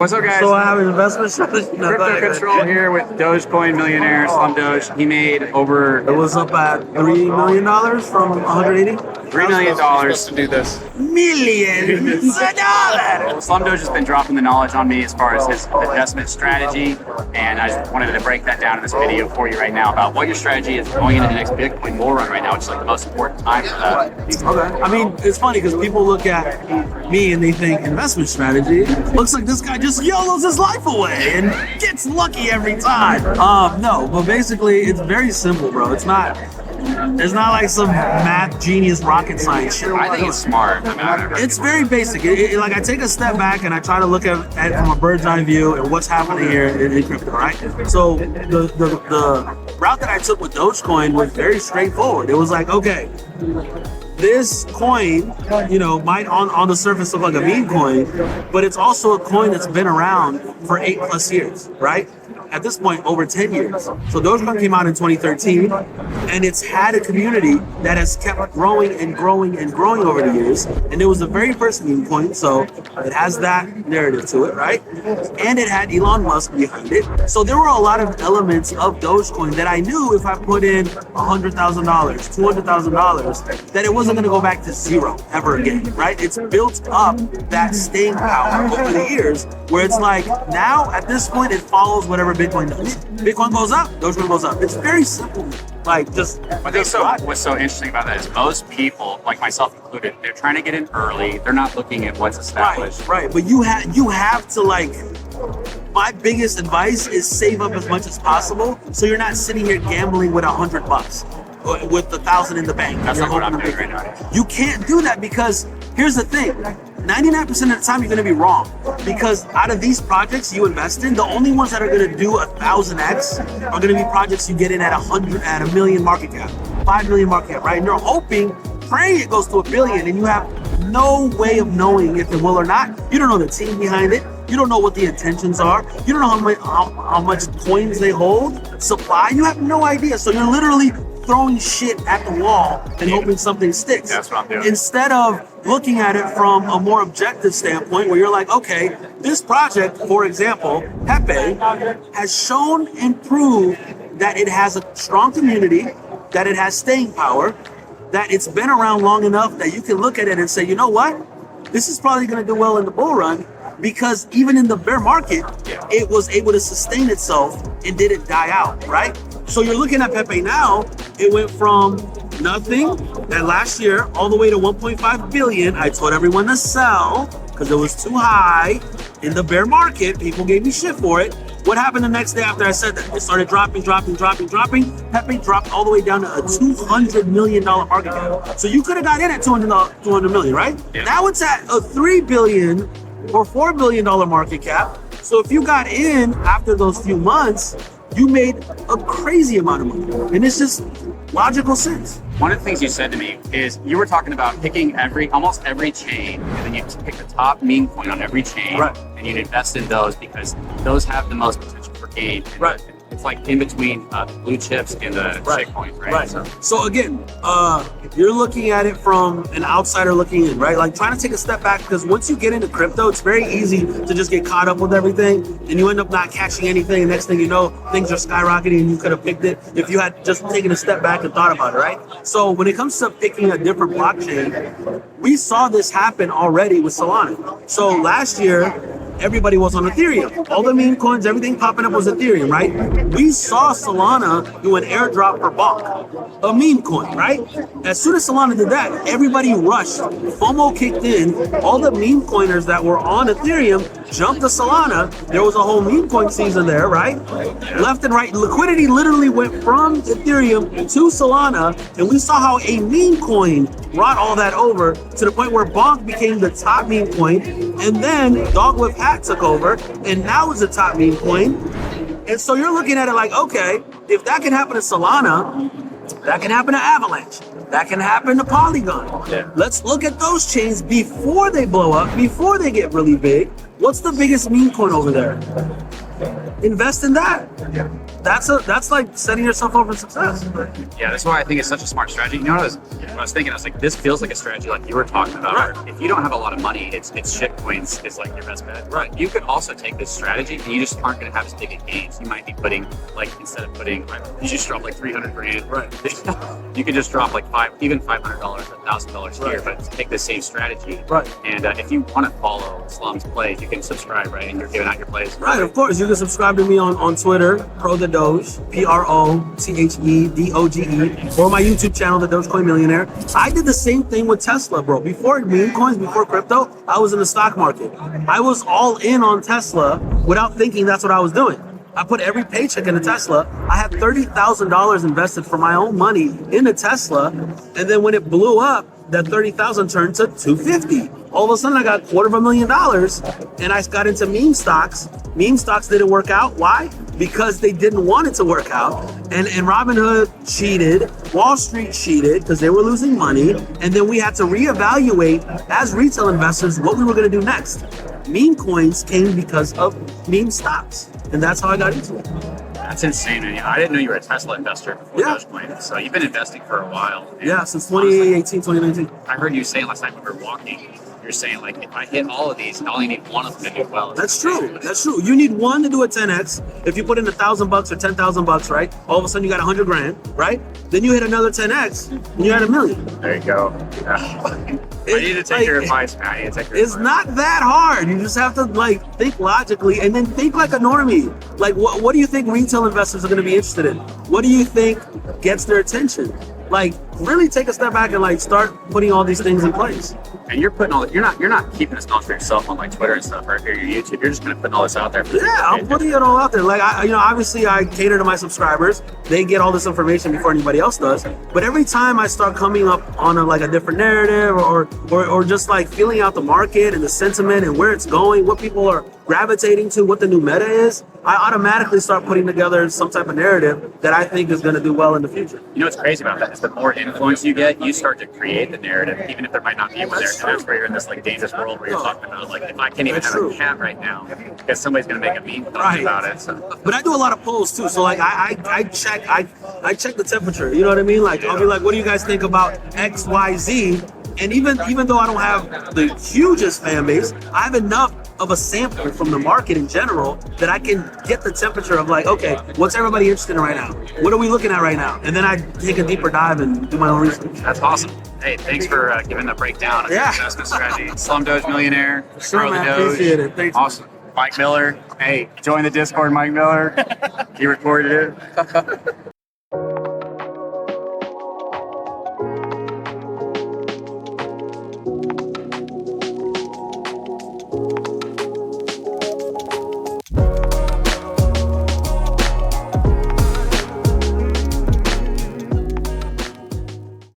What's up, guys? So I have an investment strategy. Crypto Control here with Dogecoinmillionaire Slumdoge. He made over... It was up at $3 million from 180. $3 million to do this. Millions of dollars! Slumdoge has been dropping the knowledge on me as far as his investment strategy, and I just wanted to break that down in this video for you right now about what your strategy is going into the next Bitcoin bull run right now, which is like the most important time for that. Okay. I mean, it's funny because people look at me and they think investment strategy looks like this guy just YOLOs his life away and gets lucky every time. No, but basically it's very simple, bro. It's not like some math genius rocket science shit. I think it's smart. It's very basic. Like I take a step back and I try to look at it from a bird's eye view and what's happening here in crypto, right? So the route that I took with Dogecoin was very straightforward. It was like, okay, this coin, might on the surface look like a meme coin, but it's also a coin that's been around for 8+ years, right? At this point, over 10 years. So Dogecoin came out in 2013, and it's had a community that has kept growing and growing and growing over the years. And it was the very first meme coin, so it has that narrative to it, right? And it had Elon Musk behind it. So there were a lot of elements of Dogecoin that I knew if I put in $100,000, $200,000, that it wasn't going to go back to zero ever again, right? It's built up that staying power over the years, where it's like now at this point it follows whatever Bitcoin does. Bitcoin goes up, Dogecoin goes up. It's very simple. Like just. I think what's so interesting about that is most people, like myself included, they're trying to get in early. They're not looking at what's established. Right. But you have to like. My biggest advice is save up as much as possible, so you're not sitting here gambling with $100 with 1,000 in the bank. That's not what I'm doing right now. You can't do that because here's the thing. 99% of the time you're going to be wrong, because out of these projects you invest in, the only ones that are going to do 1,000x are going to be projects you get in at $1 million market cap, 5 million market cap, right? And you're hoping, praying it goes to $1 billion, and you have no way of knowing if it will or not. You don't know the team behind it. You don't know what the intentions are. You don't know how much coins they hold, supply. You have no idea. So you're literally throwing shit at the wall and hoping something sticks. That's what I'm doing. Instead of looking at it from a more objective standpoint where you're like, okay, this project, for example, Pepe, has shown and proved that it has a strong community, that it has staying power, that it's been around long enough that you can look at it and say, you know what? This is probably going to do well in the bull run, because even in the bear market, it was able to sustain itself and didn't die out, right? So you're looking at Pepe now, it went from nothing that last year all the way to 1.5 billion. I told everyone to sell because it was too high in the bear market. People gave me shit for it. What happened the next day after I said that? It started dropping. Pepe dropped all the way down to a $200 million market cap. So you could have got in at 200 million, right? Yeah. Now it's at a $3 billion or $4 billion market cap. So if you got in after those few months, you made a crazy amount of money. And it's just logical sense. One of the things you said to me is you were talking about picking almost every chain, and then you pick the top meme coin on every chain, right, and you'd invest in those because those have the most potential for gain. Right. It's like in between the blue chips and the shit coins, right? Right. So again, you're looking at it from an outsider looking in, right? Like trying to take a step back, because once you get into crypto, it's very easy to just get caught up with everything, and you end up not catching anything. And next thing you know, things are skyrocketing, and you could have picked it if you had just taken a step back and thought about it, right? So when it comes to picking a different blockchain, we saw this happen already with Solana. So last year, everybody was on Ethereum. All the meme coins, everything popping up was Ethereum, right? We saw Solana do an airdrop for Bonk, a meme coin, right? As soon as Solana did that, everybody rushed. FOMO kicked in. All the meme coiners that were on Ethereum jumped to Solana. There was a whole meme coin season there, right? Left and right. Liquidity literally went from Ethereum to Solana, and we saw how a meme coin brought all that over to the point where Bonk became the top meme coin, and then Dog with Hat took over, and now is the top meme coin. And so you're looking at it like, okay, if that can happen to Solana, that can happen to Avalanche, that can happen to Polygon. Yeah. Let's look at those chains before they blow up, before they get really big. What's the biggest meme coin over there? invest in that. That's like setting yourself up for success. Yeah, that's why I think it's such a smart strategy. You know what I was thinking? I was like, this feels like a strategy like you were talking about. Right. If you don't have a lot of money, it's shit coins is like your best bet. Right. You could also take this strategy and you just aren't going to have as big a gains. You might be putting like, instead of putting, you just drop like 300 grand. Right. You could just drop like even $500, $1,000 here, but take the same strategy. Right. And if you want to follow Slum's plays, you can subscribe, right? And you're giving out your plays. Right, of course. You can subscribe to me on Twitter, prothedoge, PROTHEDOGE, or my YouTube channel, the Dogecoin Millionaire. I did the same thing with Tesla, bro. Before meme coins, before crypto, I was in the stock market. I was all in on Tesla without thinking that's what I was doing. I put every paycheck into Tesla. I had $30,000 invested for my own money into Tesla, and then when it blew up, that 30,000 turned to 250. All of a sudden, I got $250,000, and I got into meme stocks. Meme stocks didn't work out. Why? Because they didn't want it to work out. And Robinhood cheated. Wall Street cheated because they were losing money. And then we had to reevaluate as retail investors what we were going to do next. Meme coins came because of meme stocks, and that's how I got into it. That's insane, man. I didn't know you were a Tesla investor before Dogecoin. So you've been investing for a while. Yeah, since 2018, 2019. I heard you saying last time we were walking, you're saying like, if I hit all of these, I only need one of them to do well. That's true. That's true. You need one to do a 10x. If you put in $1,000 or $10,000, right? All of a sudden you got 100 grand, right? Then you hit another 10x and you had $1 million. There you go. I need to take your advice, man. I need to take your It's advice. not that hard. You just have to like think logically and then think like a normie. Like what do you think retail investors are going to be interested in? What do you think gets their attention? Like really take a step back and like start putting all these things in place. And you're putting all you're not keeping this knowledge for yourself on like Twitter and stuff or your YouTube. You're just gonna put all this out there. For Yeah, I'm putting it all out there. Like obviously I cater to my subscribers. They get all this information before anybody else does. But every time I start coming up on a different narrative or just like feeling out the market and the sentiment and where it's going, what people are gravitating to, what the new meta is, I automatically start putting together some type of narrative that I think is going to do well in the future. You know what's crazy about that is the more influence you get, you start to create the narrative, even if there might not be one there. And that's where you're in this like dangerous world where you're talking about like, if I can't even have a cat right now, because somebody's going to make a meme talking about it. So. But I do a lot of polls too. So like I check the temperature. You know what I mean? Like I'll be like, what do you guys think about X, Y, Z? And even though I don't have the hugest fan base, I have enough of a sample from the market in general that I can get the temperature of like, okay, what's everybody interested in right now? What are we looking at right now? And then I take a deeper dive and do my own research. That's awesome. Hey, thanks for giving the breakdown of your investment strategy. Slumdoge Millionaire. Sure, man. Doge. Appreciate it. Thanks. Awesome. Mike Miller. Hey, join the Discord, Mike Miller. He recorded it.